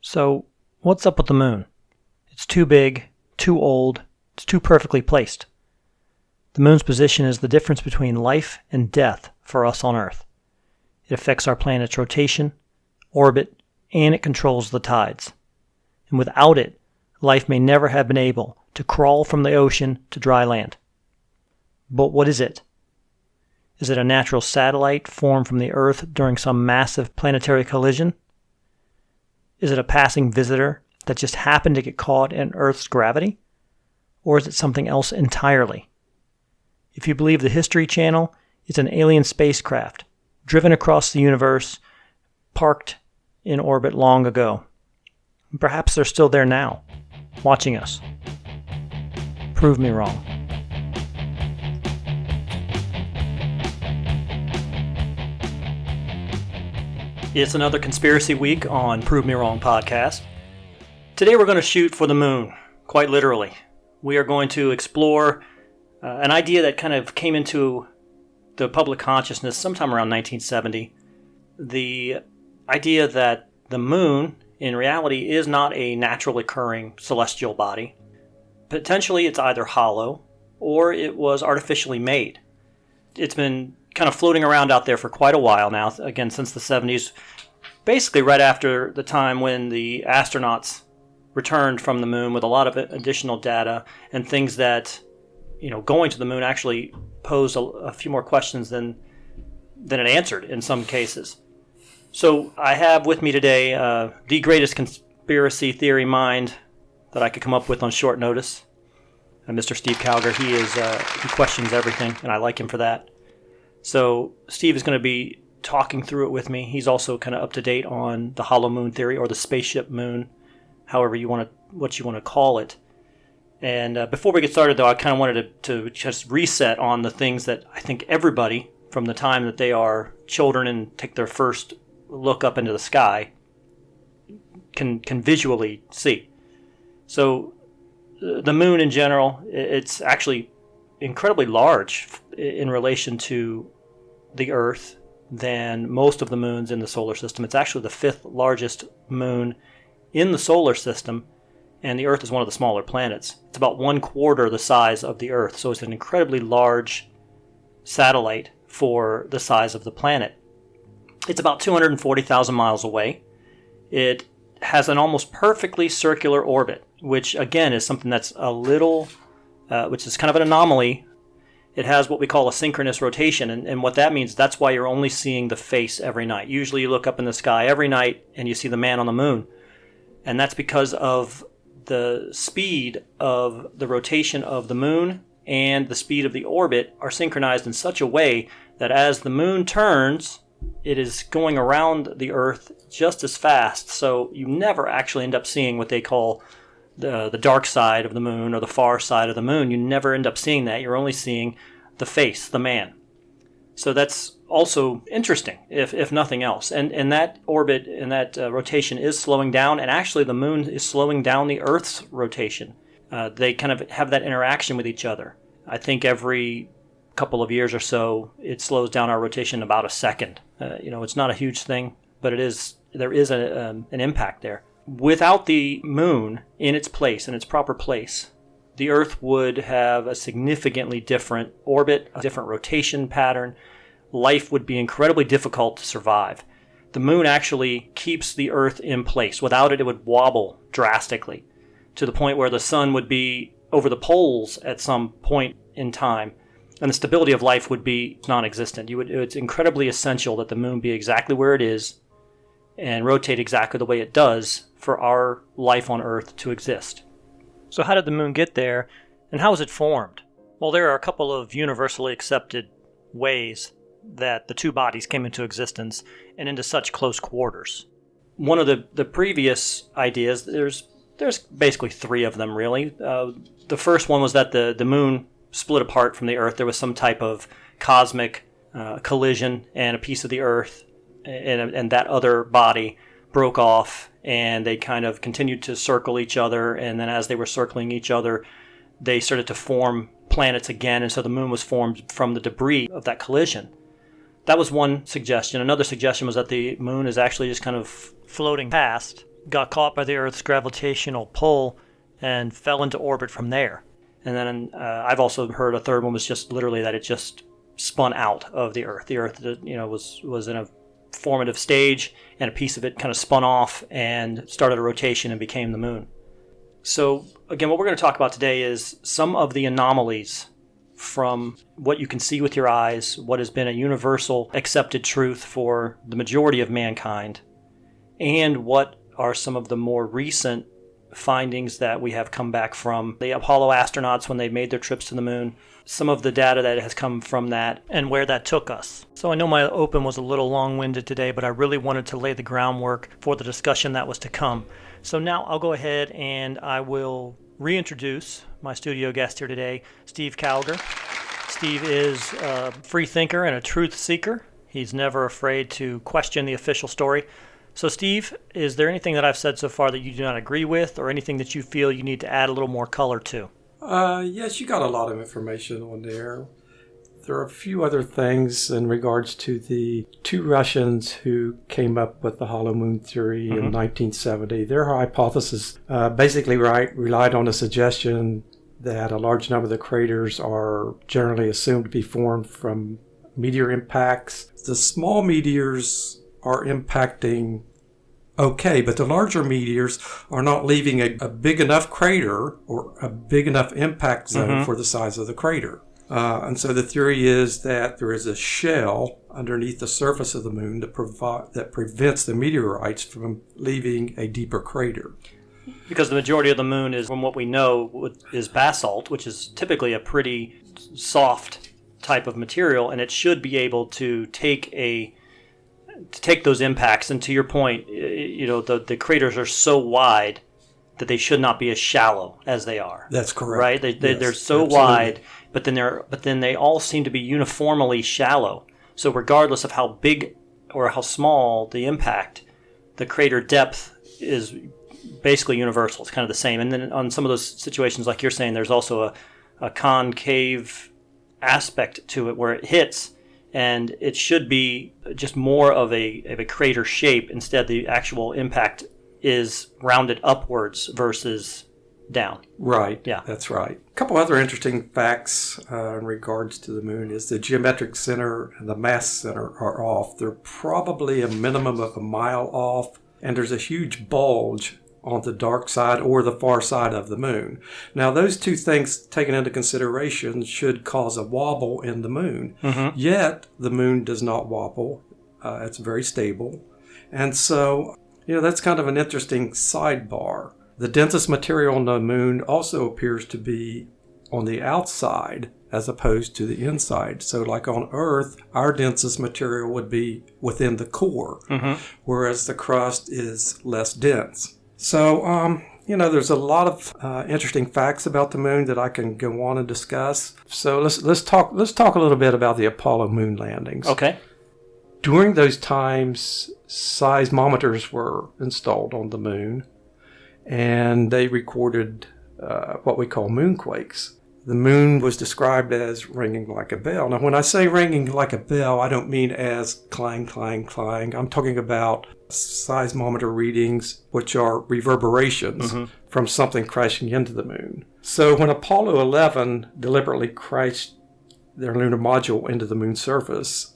So, what's up with the moon? It's too big, too old, it's too perfectly placed. The moon's position is the difference between life and death for us on Earth. It affects our planet's rotation, orbit, and it controls the tides. And without it, life may never have been able to crawl from the ocean to dry land. But what is it? Is it a natural satellite formed from the Earth during some massive planetary collision? Is it a passing visitor that just happened to get caught in Earth's gravity? Or is it something else entirely? If you believe the History Channel, it's an alien spacecraft driven across the universe, parked in orbit long ago. Perhaps they're still there now, watching us. Prove me wrong. It's another conspiracy week on Prove Me Wrong podcast. Today we're going to shoot for the moon, quite literally. We are going to explore an idea that kind of came into the public consciousness sometime around 1970. The idea that the moon, in reality, is not a naturally occurring celestial body. Potentially it's either hollow or it was artificially made. It's been kind of floating around out there for quite a while now, again, since the 70s, basically right after the time when the astronauts returned from the moon with a lot of additional data and things that, going to the moon actually posed a few more questions than it answered in some cases. So I have with me today the greatest conspiracy theory mind that I could come up with on short notice, Mr. Steve Calger. He questions everything, and I like him for that. So Steve is going to be talking through it with me. He's also kind of up to date on the hollow moon theory, or the Spaceship Moon, however what you want to call it. And before we get started, though, I kind of wanted to just reset on the things that I think everybody, from the time that they are children and take their first look up into the sky, can visually see. So the moon in general, it's actually incredibly large in relation to the Earth than most of the moons in the solar system. It's actually the fifth largest moon in the solar system, and the Earth is one of the smaller planets. It's about 1/4 the size of the Earth, so it's an incredibly large satellite for the size of the planet. It's about 240,000 miles away. It has an almost perfectly circular orbit, which again is something that's which is kind of an anomaly. It has what we call a synchronous rotation, and what that means, that's why you're only seeing the face every night. Usually you look up in the sky every night and you see the man on the moon, and that's because of the speed of the rotation of the moon and the speed of the orbit are synchronized in such a way that as the moon turns, it is going around the Earth just as fast, so you never actually end up seeing what they call the dark side of the moon or the far side of the moon. You never end up seeing that. You're only seeing the face, the man. So that's also interesting, if nothing else. And that orbit and that rotation is slowing down, and actually the moon is slowing down the Earth's rotation. They kind of have that interaction with each other. I think every couple of years or so, it slows down our rotation about a second. It's not a huge thing, but there is an impact there. Without the moon in its place, in its proper place, the Earth would have a significantly different orbit, a different rotation pattern. Life would be incredibly difficult to survive. The moon actually keeps the Earth in place. Without it would wobble drastically to the point where the sun would be over the poles at some point in time, and the stability of life would be non-existent. It's incredibly essential that the moon be exactly where it is and rotate exactly the way it does for our life on Earth to exist. So how did the moon get there, and how was it formed? Well, there are a couple of universally accepted ways that the two bodies came into existence and into such close quarters. One of the previous ideas, there's basically three of them really. The first one was that the moon split apart from the Earth. There was some type of cosmic collision, and a piece of the Earth and that other body broke off, and they kind of continued to circle each other, and then as they were circling each other, they started to form planets again, and so the moon was formed from the debris of that collision. That was one suggestion. Another suggestion was that the moon is actually just kind of floating past got caught by the Earth's gravitational pull and fell into orbit from there. And then I've also heard a third one was just literally that it just spun out of the Earth. The Earth, was in a formative stage, and a piece of it kind of spun off and started a rotation and became the moon. So again, what we're going to talk about today is some of the anomalies from what you can see with your eyes, what has been a universal accepted truth for the majority of mankind, and what are some of the more recent findings that we have come back from the Apollo astronauts when they made their trips to the moon, some of the data that has come from that, and where that took us. So I know my open was a little long-winded today, but I really wanted to lay the groundwork for the discussion that was to come. So now I'll go ahead and I will reintroduce my studio guest here today, Steve Cowger. Steve is a free thinker and a truth seeker. He's never afraid to question the official story. So Steve, is there anything that I've said so far that you do not agree with, or anything that you feel you need to add a little more color to? Yes, you got a lot of information on there. There are a few other things in regards to the two Russians who came up with the hollow moon theory in 1970. Their hypothesis basically relied on the suggestion that a large number of the craters are generally assumed to be formed from meteor impacts. The small meteors are impacting okay, but the larger meteors are not leaving a big enough crater or a big enough impact zone for the size of the crater. And so the theory is that there is a shell underneath the surface of the moon that prevents the meteorites from leaving a deeper crater. Because the majority of the moon is, from what we know, is basalt, which is typically a pretty soft type of material, and it should be able to take those impacts. And to your point, the craters are so wide that they should not be as shallow as they are. That's correct. Right? They're so wide, but then they all seem to be uniformly shallow. So regardless of how big or how small the impact, the crater depth is basically universal. It's kind of the same. And then on some of those situations, like you're saying, there's also a concave aspect to it where it hits, and it should be just more of a crater shape. Instead, the actual impact is rounded upwards versus down. Right. Yeah. That's right. A couple other interesting facts in regards to the moon is the geometric center and the mass center are off. They're probably a minimum of a mile off, and there's a huge bulge on the dark side or the far side of the moon. Now, those two things taken into consideration should cause a wobble in the moon. Yet, the moon does not wobble. It's very stable. And so, that's kind of an interesting sidebar. The densest material on the moon also appears to be on the outside as opposed to the inside. So like on Earth, our densest material would be within the core, whereas the crust is less dense. So, there's a lot of interesting facts about the moon that I can go on and discuss. So let's talk a little bit about the Apollo moon landings. Okay. During those times, seismometers were installed on the moon, and they recorded what we call moonquakes. The moon was described as ringing like a bell. Now, when I say ringing like a bell, I don't mean as clang, clang, clang. I'm talking about seismometer readings, which are reverberations from something crashing into the moon. So when Apollo 11 deliberately crashed their lunar module into the moon's surface,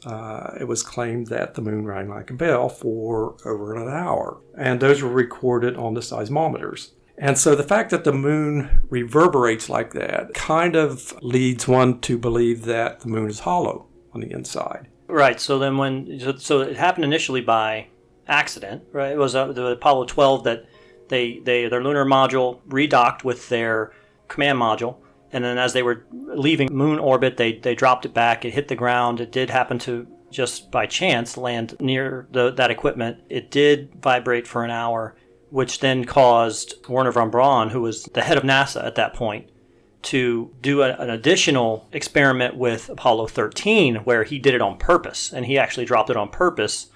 it was claimed that the moon rang like a bell for over an hour. And those were recorded on the seismometers. And so the fact that the moon reverberates like that kind of leads one to believe that the moon is hollow on the inside. Right. So then so it happened initially by accident, right? It was the Apollo 12 that their lunar module redocked with their command module. And then as they were leaving moon orbit, they dropped it back. It hit the ground. It did happen to, just by chance, land near that equipment. It did vibrate for an hour, which then caused Wernher von Braun, who was the head of NASA at that point, to do an additional experiment with Apollo 13, where he did it on purpose. And he actually dropped it on purpose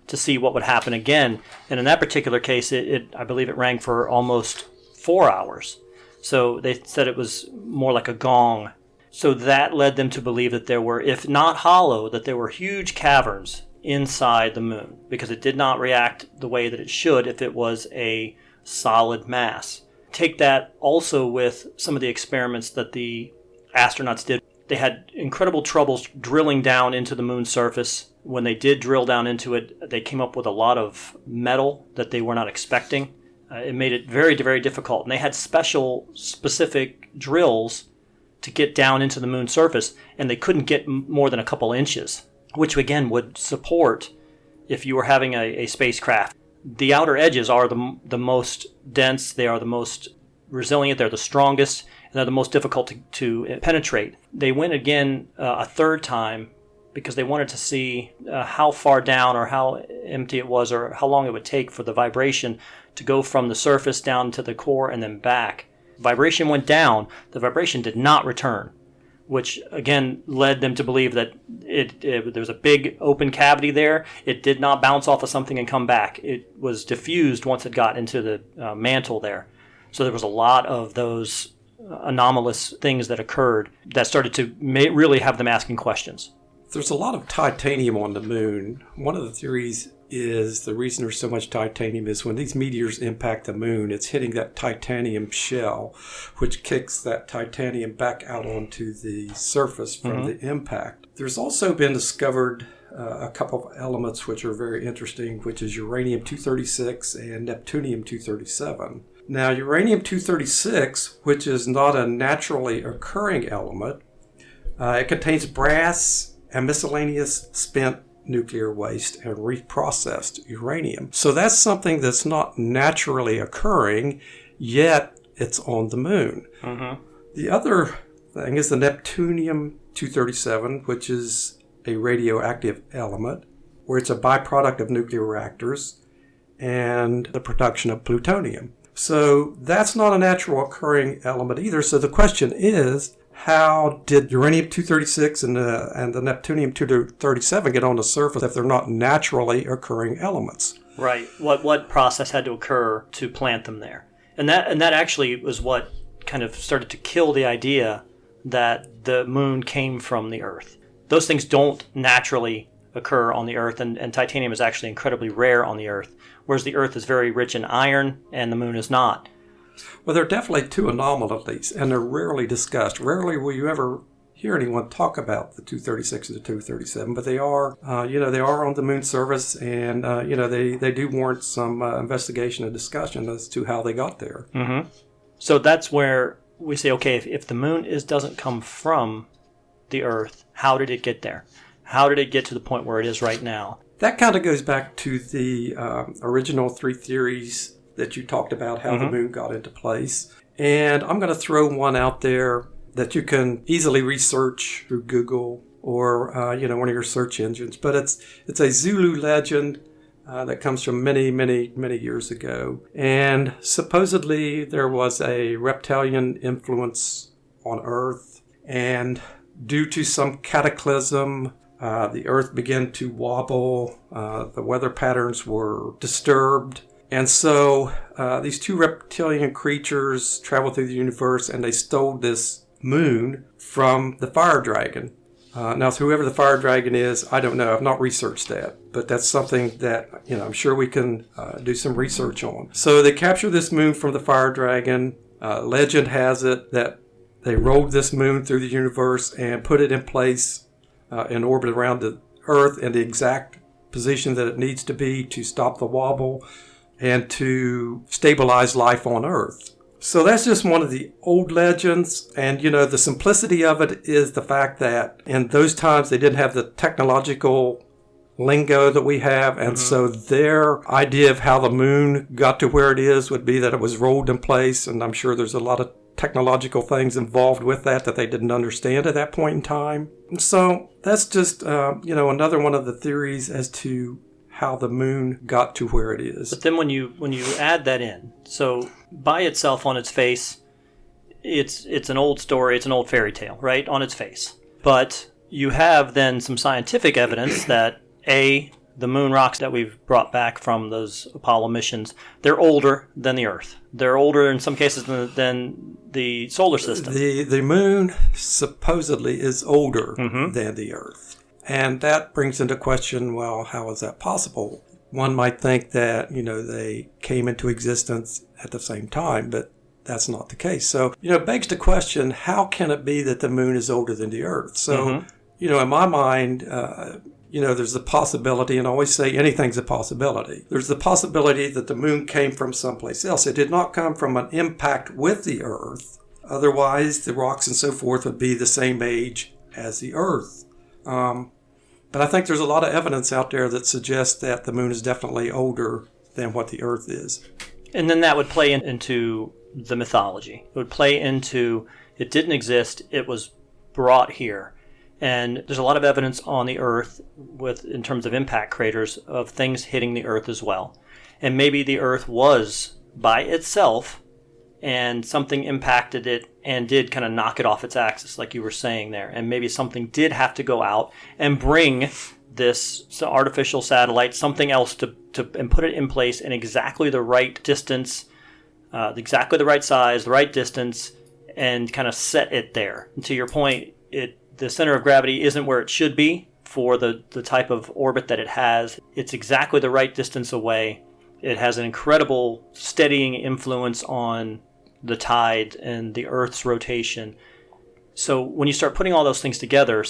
to see what would happen again. And in that particular case, I believe it rang for almost 4 hours. So they said it was more like a gong. So that led them to believe that there were, if not hollow, that there were huge caverns inside the moon because it did not react the way that it should if it was a solid mass. Take that also with some of the experiments that the astronauts did. They had incredible troubles drilling down into the moon's surface. When they did drill down into it, they came up with a lot of metal that they were not expecting. It made it very, very difficult. And they had specific drills to get down into the moon's surface, and they couldn't get more than a couple inches, which again would support if you were having a spacecraft. The outer edges are the most dense, they are the most resilient, they're the strongest, and they're the most difficult to penetrate. They went again a third time because they wanted to see how far down or how empty it was or how long it would take for the vibration to go from the surface down to the core and then back. Vibration went down, the vibration did not return, which again led them to believe that there was a big open cavity there. It did not bounce off of something and come back. It was diffused once it got into the mantle there. So there was a lot of those anomalous things that occurred that started to really have them asking questions. There's a lot of titanium on the moon. One of the theories is the reason there's so much titanium is when these meteors impact the moon, it's hitting that titanium shell, which kicks that titanium back out onto the surface from the impact. There's also been discovered a couple of elements which are very interesting, which is uranium-236 and neptunium-237. Now, uranium-236, which is not a naturally occurring element, it contains brass and miscellaneous spent nuclear waste and reprocessed uranium. So that's something that's not naturally occurring, yet it's on the moon. The other thing is the neptunium-237, which is a radioactive element, where it's a byproduct of nuclear reactors and the production of plutonium. So that's not a natural occurring element either. So the question is, how did uranium-236 and the neptunium-237 get on the surface if they're not naturally occurring elements? Right. What process had to occur to plant them there? And that actually was what kind of started to kill the idea that the moon came from the Earth. Those things don't naturally occur on the Earth, and titanium is actually incredibly rare on the Earth, whereas the Earth is very rich in iron and the moon is not. Well, there are definitely two anomalies, and they're rarely discussed. Rarely will you ever hear anyone talk about the 236 and the 237, but they are, they are on the moon surface, and they do warrant some investigation and discussion as to how they got there. So that's where we say, okay, if the moon doesn't come from the Earth, how did it get there? How did it get to the point where it is right now? That kind of goes back to the original three theories that you talked about, how the moon got into place. And I'm going to throw one out there that you can easily research through Google or one of your search engines. But it's a Zulu legend that comes from many, many, many years ago. And supposedly there was a reptilian influence on Earth. And due to some cataclysm, the Earth began to wobble. The weather patterns were disturbed. And so these two reptilian creatures traveled through the universe, and they stole this moon from the fire dragon. Now, whoever the fire dragon is, I don't know. I've not researched that. But that's something that, I'm sure we can do some research on. So they captured this moon from the fire dragon. Legend has it that they rolled this moon through the universe and put it in place in orbit around the Earth in the exact position that it needs to be to stop the wobble and to stabilize life on Earth. So that's just one of the old legends. And, the simplicity of it is the fact that in those times they didn't have the technological lingo that we have. And so their idea of how the moon got to where it is would be that it was rolled in place. And I'm sure there's a lot of technological things involved with that they didn't understand at that point in time. And so that's just, another one of the theories as to how the moon got to where it is. But then when you add that in, so by itself on its face, it's an old story, it's an old fairy tale, right, on its face. But you have then some scientific evidence that the moon rocks that we've brought back from those Apollo missions, they're older than the Earth. They're older in some cases than the solar system. The moon supposedly is older than the Earth. And that brings into question, well, how is that possible? One might think that, they came into existence at the same time, but that's not the case. So, it begs the question, how can it be that the moon is older than the Earth? So, in my mind, there's the possibility, and I always say anything's a possibility. There's the possibility that the moon came from someplace else. It did not come from an impact with the Earth. Otherwise, the rocks and so forth would be the same age as the Earth. But I think there's a lot of evidence out there that suggests that the moon is definitely older than what the Earth is. And then that would play into the mythology. It would play into it didn't exist, it was brought here. And there's a lot of evidence on the Earth in terms of impact craters of things hitting the Earth as well. And maybe the Earth was by itself and something impacted it and did kind of knock it off its axis, like you were saying there. And maybe something did have to go out and bring this artificial satellite, something else and put it in place in exactly the right distance, exactly the right size, the right distance, and kind of set it there. And to your point, the center of gravity isn't where it should be for the type of orbit that it has. It's exactly the right distance away. It has an incredible steadying influence on the tide and the Earth's rotation. So when you start putting all those things together,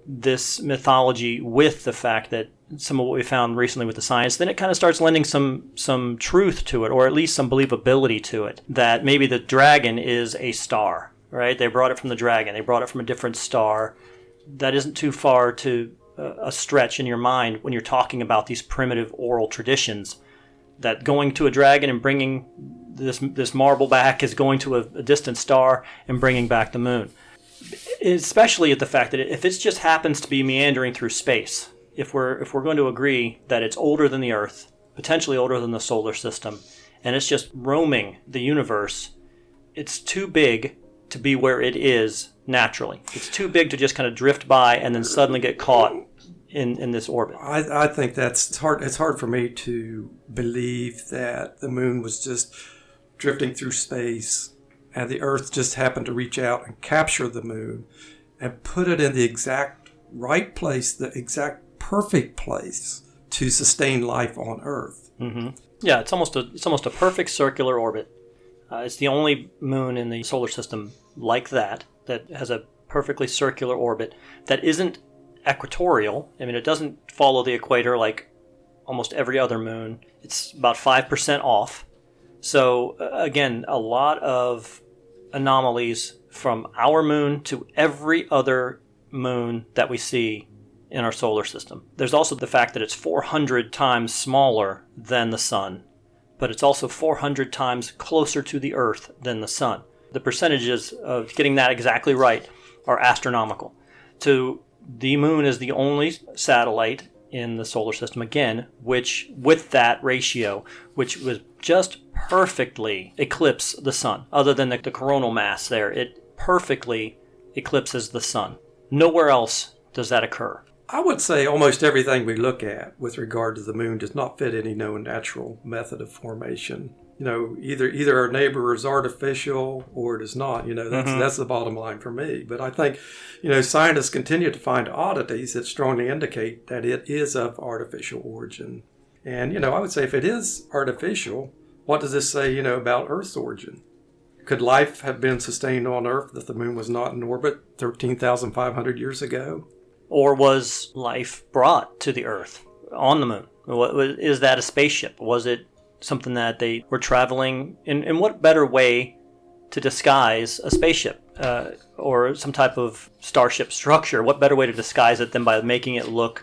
this mythology with the fact that some of what we found recently with the science, then it kind of starts lending some truth to it, or at least some believability to it, that maybe the dragon is a star, right? They brought it from the dragon. They brought it from a different star. That isn't too far to a stretch in your mind when you're talking about these primitive oral traditions, that going to a dragon and bringing this marble back is going to a distant star and bringing back the moon. Especially at the fact that if it just happens to be meandering through space, if we're going to agree that it's older than the Earth, potentially older than the solar system, and it's just roaming the universe, it's too big to be where it is naturally. It's too big to just kind of drift by and then suddenly get caught in this orbit. I think it's hard. It's hard for me to believe that the moon was just drifting through space and the Earth just happened to reach out and capture the moon and put it in the exact right place, the exact perfect place to sustain life on Earth. Mm-hmm. Yeah, it's almost a perfect circular orbit. It's the only moon in the solar system like that has a perfectly circular orbit that isn't equatorial. I mean, it doesn't follow the equator like almost every other moon. It's about 5% off. So again, a lot of anomalies from our moon to every other moon that we see in our solar system. There's also the fact that it's 400 times smaller than the sun, but it's also 400 times closer to the Earth than the sun. The percentages of getting that exactly right are astronomical. The moon is the only satellite in the solar system, again, which with that ratio, which was just perfectly eclipse the sun. Other than the coronal mass there, it perfectly eclipses the sun. Nowhere else does that occur. I would say almost everything we look at with regard to the moon does not fit any known natural method of formation. Either our neighbor is artificial or it is not. That's the bottom line for me. But I think, scientists continue to find oddities that strongly indicate that it is of artificial origin. And, I would say if it is artificial, what does this say, about Earth's origin? Could life have been sustained on Earth if the moon was not in orbit 13,500 years ago? Or was life brought to the Earth on the moon? Is that a spaceship? Was it something that they were traveling in what better way to disguise a spaceship or some type of starship structure? What better way to disguise it than by making it look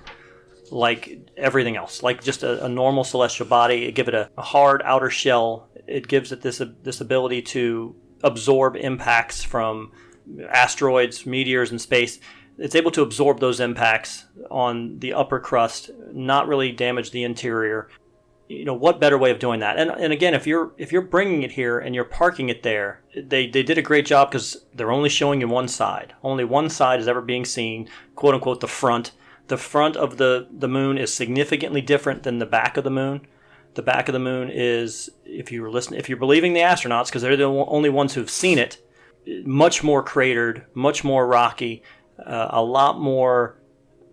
like everything else, like just a normal celestial body? Give it a hard outer shell. It gives it this ability to absorb impacts from asteroids, meteors in space. It's able to absorb those impacts on the upper crust, not really damage the interior. What better way of doing that? And again, if you're bringing it here and you're parking it there, they did a great job because they're only showing you one side. Only one side is ever being seen, quote unquote, the front. The front of the moon is significantly different than the back of the moon. The back of the moon is, if you're believing the astronauts, because they're the only ones who've seen it, much more cratered, much more rocky, a lot more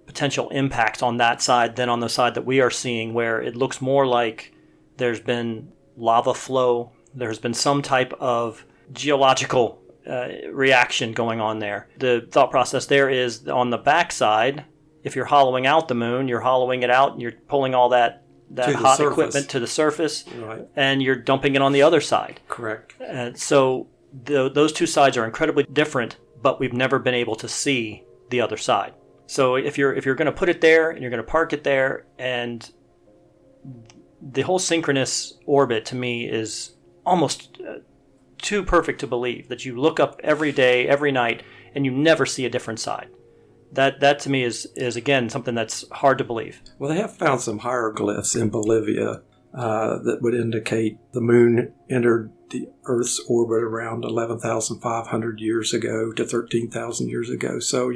potential impacts on that side than on the side that we are seeing, where it looks more like there's been lava flow, there's been some type of geological reaction going on there. The thought process there is on the backside, if you're hollowing out the moon, you're hollowing it out and you're pulling all that hot equipment to the surface, right, and you're dumping it on the other side. Correct. So those two sides are incredibly different, but we've never been able to see the other side. So if you're going to put it there and you're going to park it there, and the whole synchronous orbit to me is almost too perfect to believe, that you look up every day, every night, and you never see a different side. That to me is again something that's hard to believe. Well, they have found some hieroglyphs in Bolivia that would indicate the moon entered the Earth's orbit around 11,500 years ago to 13,000 years ago. So,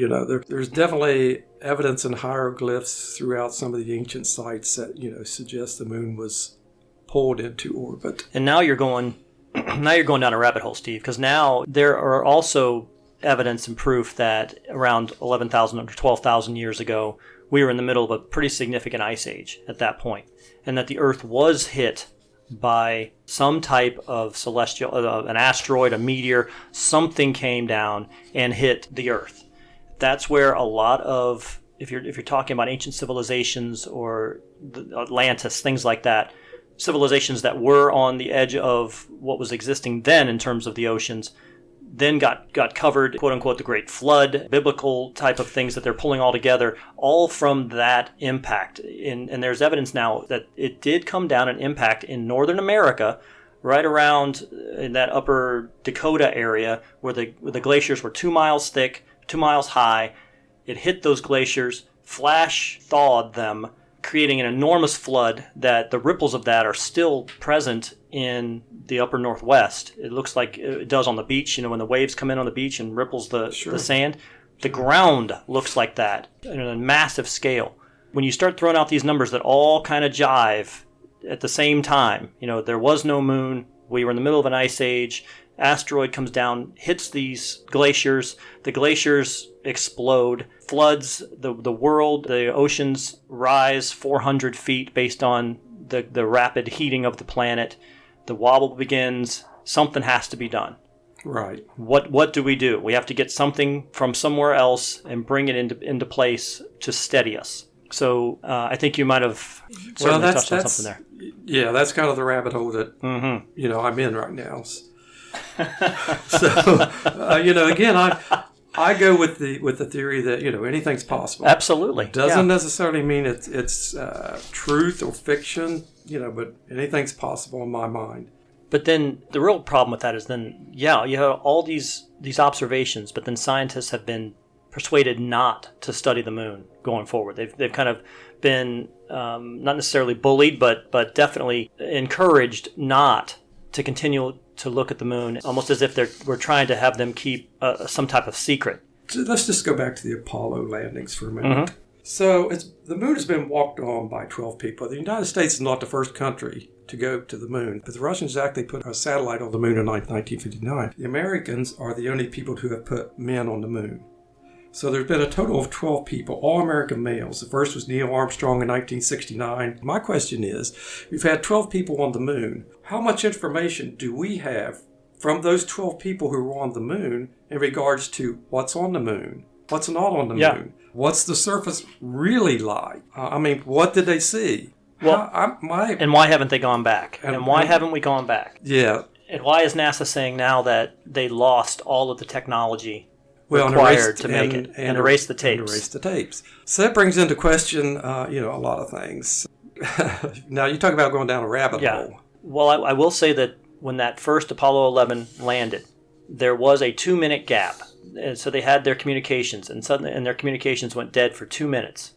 there's definitely evidence in hieroglyphs throughout some of the ancient sites that, suggest the moon was pulled into orbit. And now you're going down a rabbit hole, Steve, because now there are also evidence and proof that around 11,000 or 12,000 years ago, we were in the middle of a pretty significant ice age at that point, and that the Earth was hit by some type of celestial, an asteroid, a meteor, something came down and hit the Earth. That's where a lot of, if you're talking about ancient civilizations or Atlantis, things like that, civilizations that were on the edge of what was existing then in terms of the oceans, then got covered, quote unquote, the Great Flood, biblical type of things that they're pulling all together, all from that impact. And there's evidence now that it did come down and impact in Northern America, right around in that upper Dakota area where the glaciers were 2 miles thick, 2 miles high. It hit those glaciers, flash thawed them, creating an enormous flood that the ripples of that are still present in the upper Northwest. It looks like it does on the beach, when the waves come in on the beach and ripples the sand. The ground looks like that on a massive scale. When you start throwing out these numbers that all kind of jive at the same time, there was no moon, we were in the middle of an ice age, asteroid comes down, hits these glaciers, the glaciers explode, floods the world, the oceans rise 400 feet based on the rapid heating of the planet, the wobble begins, something has to be done. Right. What do? We have to get something from somewhere else and bring it into place to steady us. So I think you might have certainly touched on something there. Yeah, that's kind of the rabbit hole that I'm in right now. So again, I go with the theory that anything's possible. Absolutely, doesn't necessarily mean it's truth or fiction. But anything's possible in my mind. But then the real problem with that is you have all these observations, but then scientists have been persuaded not to study the moon going forward. They've kind of been not necessarily bullied, but definitely encouraged not to continue to look at the moon, almost as if we're trying to have them keep some type of secret. So let's just go back to the Apollo landings for a minute. Mm-hmm. So the moon has been walked on by 12 people. The United States is not the first country to go to the moon, but the Russians actually put a satellite on the moon in 1959. The Americans are the only people who have put men on the moon. So there's been a total of 12 people, all American males. The first was Neil Armstrong in 1969. My question is, we've had 12 people on the moon. How much information do we have from those 12 people who were on the moon in regards to what's on the moon, what's not on the moon? What's the surface really like? What did they see? Well, and why haven't they gone back? And why haven't we gone back? Yeah. And why is NASA saying now that they lost all of the technology required to make it and erase the tapes? So that brings into question, a lot of things. Now, you talk about going down a rabbit hole. Well, I will say that when that first Apollo 11 landed, there was a 2-minute gap. And so they had their communications, and their communications went dead for 2 minutes.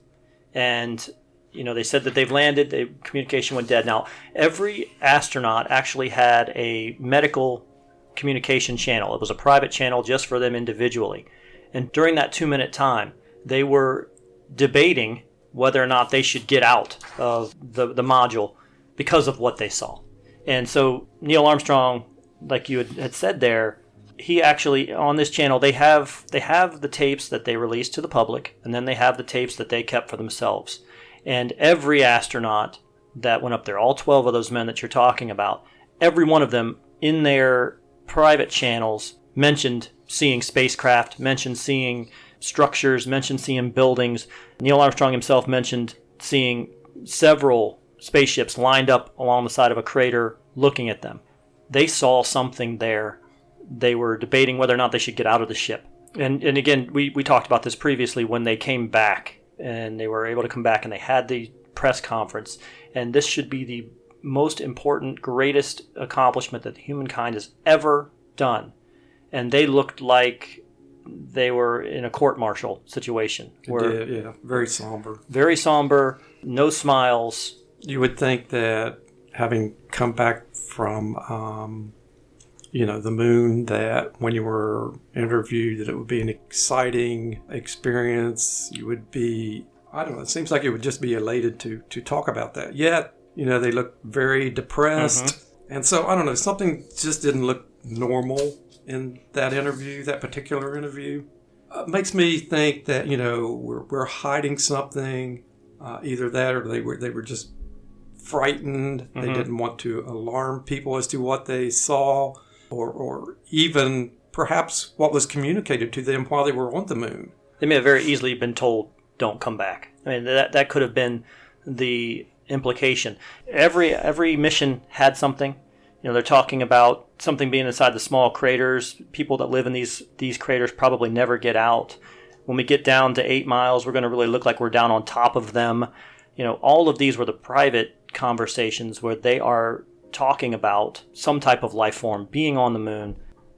And they said that they've landed, the communication went dead. Now, every astronaut actually had a medical communication channel. It was a private channel just for them individually. And during that 2-minute time, they were debating whether or not they should get out of the module because of what they saw. And so Neil Armstrong, like you had said there, he actually, on this channel, they have the tapes that they released to the public, and then they have the tapes that they kept for themselves. And every astronaut that went up there, all 12 of those men that you're talking about, every one of them in their private channels mentioned seeing spacecraft, mentioned seeing structures, mentioned seeing buildings. Neil Armstrong himself mentioned seeing several spaceships lined up along the side of a crater looking at them. They saw something there. They were debating whether or not they should get out of the ship. And again, we talked about this previously when they came back, and they were able to come back and they had the press conference. And this should be the most important, greatest accomplishment that humankind has ever done. And they looked like they were in a court-martial situation. Yeah, very somber. Very somber, no smiles. You would think that having come back from, the moon, that when you were interviewed, that it would be an exciting experience. You would be, I don't know, it seems like it would just be elated to talk about that. Yet, they look very depressed. Mm-hmm. And so, I don't know, something just didn't look normal in that interview, that particular interview. Makes me think that, we're hiding something, either that or they were just frightened. Mm-hmm. They didn't want to alarm people as to what they saw, or even perhaps what was communicated to them while they were on the moon. They may have very easily been told, don't come back. I mean, that could have been the implication. Every mission had something. They're talking about something being inside the small craters. People that live in these craters probably never get out. When we get down to 8 miles, we're going to really look like we're down on top of them. All of these were the private conversations where they are talking about some type of life form being on the moon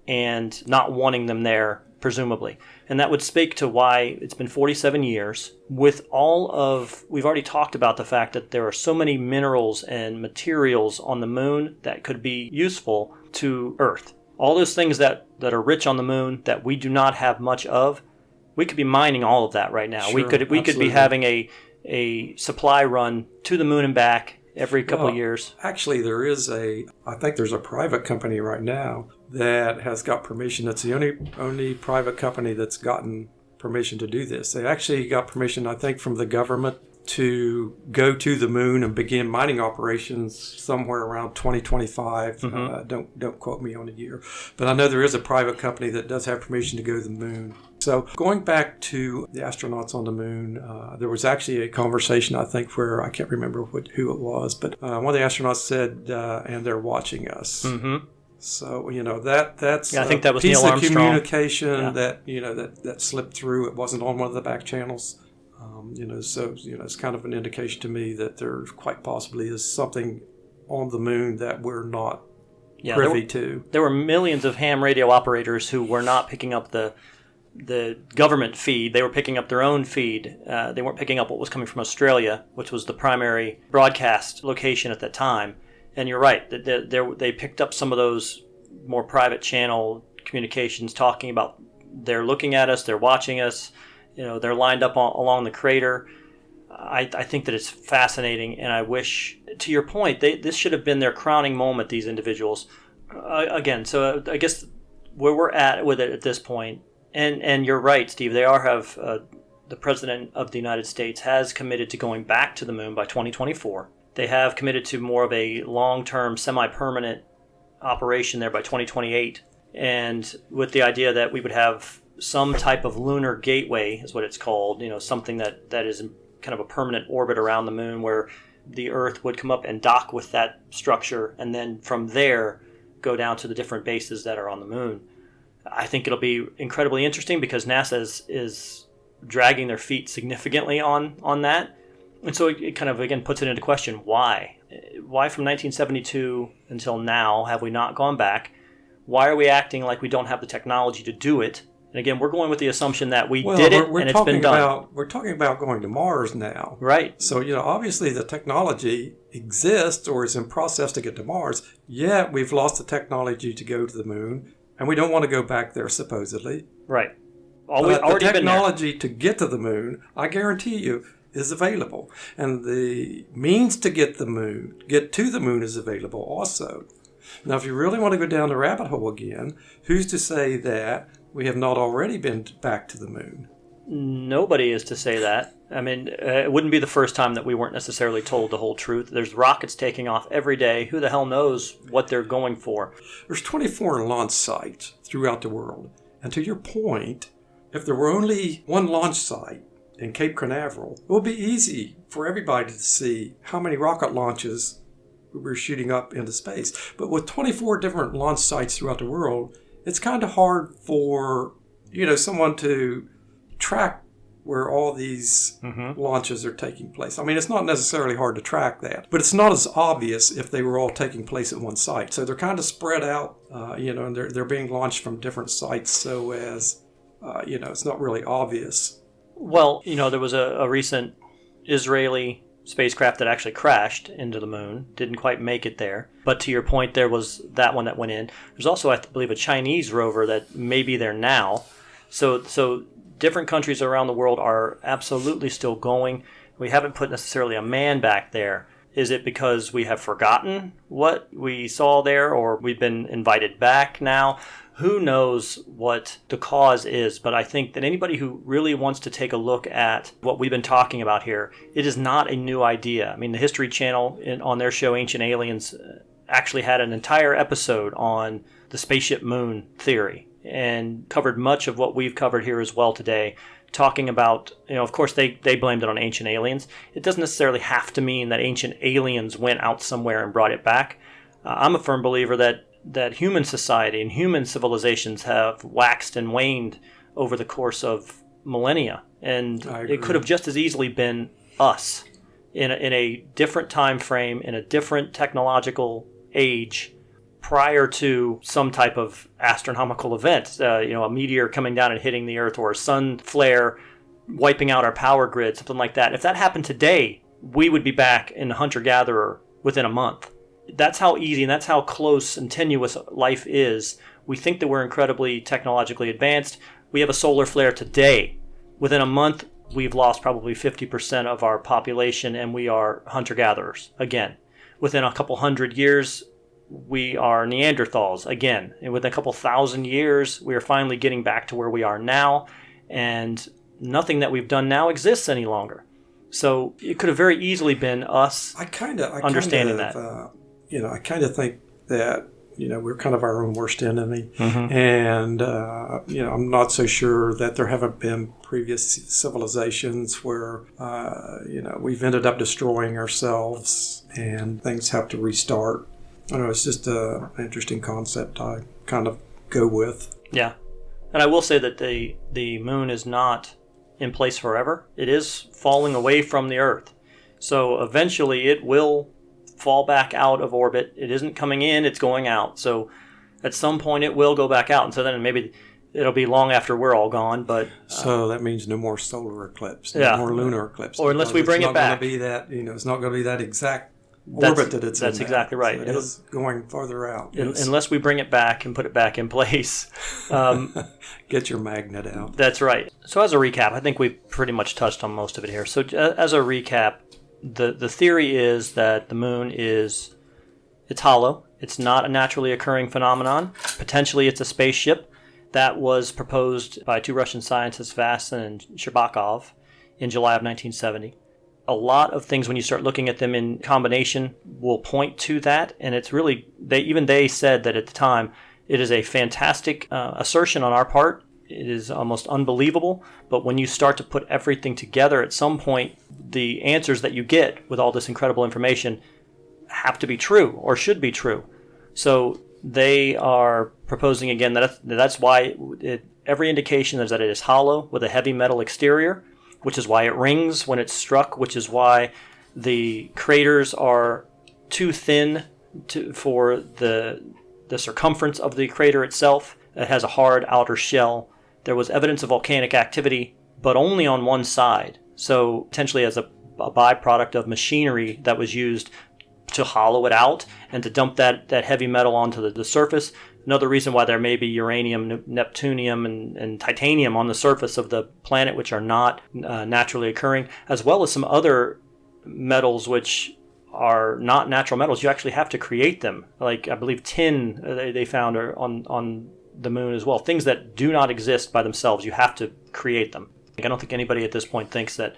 and not wanting them there, presumably. And that would speak to why it's been 47 years. We've already talked about the fact that there are so many minerals and materials on the moon that could be useful to Earth. All those things that are rich on the moon that we do not have much of, we could be mining all of that right now. Sure, we could be having a supply run to the moon and back every couple of years. Actually, I think there's a private company right now that has got permission. That's the only private company that's gotten permission to do this. They actually got permission, I think, from the government to go to the moon and begin mining operations somewhere around 2025. Mm-hmm. Don't quote me on a year. But I know there is a private company that does have permission to go to the moon. So going back to the astronauts on the moon, there was actually a conversation, I think, where I can't remember who it was, but one of the astronauts said, and they're watching us. Mm-hmm. So, that's I think that was piece Neil of Armstrong. Communication that slipped through. It wasn't on one of the back channels. So it's kind of an indication to me that there quite possibly is something on the moon that we're not privy to. There were millions of ham radio operators who were not picking up the government feed. They were picking up their own feed. They weren't picking up what was coming from Australia, which was the primary broadcast location at that time. And you're right, they picked up some of those more private channel communications talking about they're looking at us, they're watching us, they're lined up along the crater. I think that it's fascinating, and I wish, to your point, this should have been their crowning moment, these individuals. Again, so I guess where we're at with it at this point, and you're right, Steve, the President of the United States has committed to going back to the moon by 2024. They have committed to more of a long-term, semi-permanent operation there by 2028, and with the idea that we would have some type of lunar gateway, is what it's called, something that is in kind of a permanent orbit around the moon where the Earth would come up and dock with that structure, and then from there go down to the different bases that are on the moon. I think it'll be incredibly interesting because NASA is dragging their feet significantly on that. And so it kind of, again, puts it into question, why? Why from 1972 until now have we not gone back? Why are we acting like we don't have the technology to do it? And again, we're going with the assumption that we did it and it's been done. We're talking about going to Mars now. Right. So, obviously the technology exists or is in process to get to Mars, yet we've lost the technology to go to the moon, and we don't want to go back there, supposedly. Right. The technology to get to the moon, I guarantee you, is available. And the means to get to the moon is available also. Now, if you really want to go down the rabbit hole again, who's to say that we have not already been back to the moon? Nobody is to say that. I mean, it wouldn't be the first time that we weren't necessarily told the whole truth. There's rockets taking off every day. Who the hell knows what they're going for? There's 24 launch sites throughout the world. And to your point, if there were only one launch site in Cape Canaveral, it would be easy for everybody to see how many rocket launches we're shooting up into space. But with 24 different launch sites throughout the world, it's kind of hard for, someone to track where all these launches are taking place. I mean, it's not necessarily hard to track that, but it's not as obvious if they were all taking place at one site. So they're kind of spread out, and they're being launched from different sites so as, it's not really obvious. Well, there was a recent Israeli spacecraft that actually crashed into the moon, didn't quite make it there. But to your point, there was that one that went in. There's also, I believe, a Chinese rover that may be there now. So different countries around the world are absolutely still going. We haven't put necessarily a man back there. Is it because we have forgotten what we saw there, or we've been invited back now? Who knows what the cause is, but I think that anybody who really wants to take a look at what we've been talking about here, it is not a new idea. I mean, the History Channel on their show Ancient Aliens actually had an entire episode on the Spaceship Moon theory and covered much of what we've covered here as well today, talking about, of course they blamed it on ancient aliens. It doesn't necessarily have to mean that ancient aliens went out somewhere and brought it back. I'm a firm believer that human society and human civilizations have waxed and waned over the course of millennia. And it could have just as easily been us in a different time frame, in a different technological age, prior to some type of astronomical event, a meteor coming down and hitting the Earth, or a sun flare wiping out our power grid, something like that. If that happened today, we would be back in hunter-gatherer within a month. That's how easy and that's how close and tenuous life is. We think that we're incredibly technologically advanced. We have a solar flare today. Within a month, we've lost probably 50% of our population, and we are hunter-gatherers again. Within a couple hundred years, we are Neanderthals again. And within a couple thousand years, we are finally getting back to where we are now, and nothing that we've done now exists any longer. So it could have very easily been us understanding that. I kind of think that, we're kind of our own worst enemy. And, I'm not so sure that there haven't been previous civilizations where, we've ended up destroying ourselves and things have to restart. I don't know, it's just an interesting concept I kind of go with. Yeah. And I will say that the moon is not in place forever. It is falling away from the Earth. So eventually it will fall back out of orbit. It isn't coming in, it's going out. So at some point it will go back out. And so then maybe it'll be long after we're all gone. But so that means no more solar eclipse, no more lunar eclipse. Or unless we bring it back. It's not going to be that exact orbit that it's in. That's exactly right. So it is going farther out. Yes. Unless we bring it back and put it back in place. Get your magnet out. That's right. So as a recap, I think we've pretty much touched on most of it here. So as a recap, the theory is that the moon it's hollow. It's not a naturally occurring phenomenon. Potentially it's a spaceship. That was proposed by two Russian scientists, Vasin and Sherbakov, in July of 1970. A lot of things, when you start looking at them in combination, will point to that. And it's really, they said that at the time, it is a fantastic assertion on our part. It is almost unbelievable. But when you start to put everything together, at some point, the answers that you get with all this incredible information have to be true or should be true. So they are proposing again that's why every indication is that it is hollow with a heavy metal exterior, which is why it rings when it's struck, which is why the craters are too thin for the circumference of the crater itself. It has a hard outer shell. There was evidence of volcanic activity, but only on one side. So potentially as a byproduct of machinery that was used to hollow it out and to dump that heavy metal onto the surface. Another reason why there may be uranium, neptunium, and titanium on the surface of the planet, which are not naturally occurring, as well as some other metals which are not natural metals. You actually have to create them. Like, I believe tin they found are on the moon as well. Things that do not exist by themselves, you have to create them. I don't think anybody at this point thinks that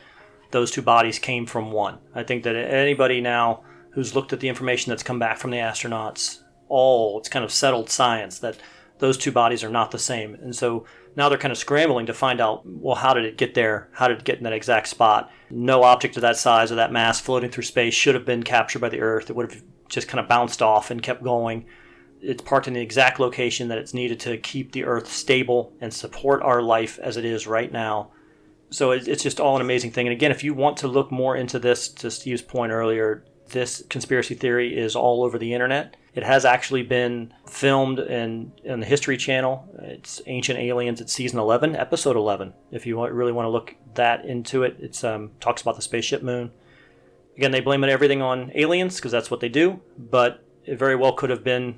those two bodies came from one. I think that anybody now who's looked at the information that's come back from the astronauts, it's kind of settled science that those two bodies are not the same. And so now they're kind of scrambling to find out, well, how did it get there? How did it get in that exact spot? No object of that size or that mass floating through space should have been captured by the Earth. It would have just kind of bounced off and kept going. It's parked in the exact location that it's needed to keep the Earth stable and support our life as it is right now. So it's just all an amazing thing. And again, if you want to look more into this, to Steve's point earlier, this conspiracy theory is all over the internet. It has actually been filmed in the History Channel. It's Ancient Aliens. It's season 11, episode 11. If you really want to look that into it, it talks about the Spaceship Moon. Again, they blame everything on aliens because that's what they do, but it very well could have been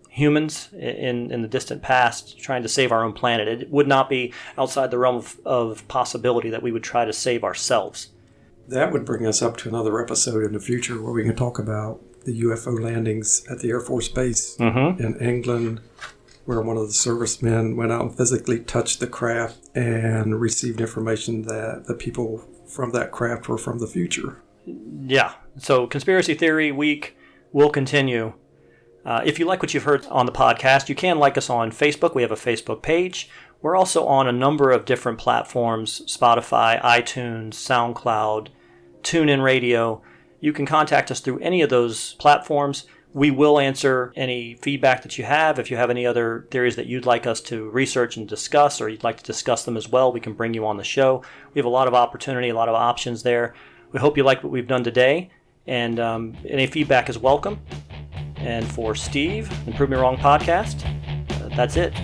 humans in the distant past trying to save our own planet. It would not be outside the realm of possibility that we would try to save ourselves. That would bring us up to another episode in the future where we can talk about the UFO landings at the Air Force Base in England, where one of the servicemen went out and physically touched the craft and received information that the people from that craft were from the future. Yeah. So Conspiracy Theory Week will continue. If you like what you've heard on the podcast, you can like us on Facebook. We have a Facebook page. We're also on a number of different platforms: Spotify, iTunes, SoundCloud, Tunein Radio. You can contact us through any of those platforms. We will answer any feedback that you have. If you have any other theories that you'd like us to research and discuss, or you'd like to discuss them as well, we can bring you on the show. We have a lot of opportunity, a lot of options there. We hope you like what we've done today, and any feedback is welcome. And for Steve, the Prove Me Wrong podcast, that's it.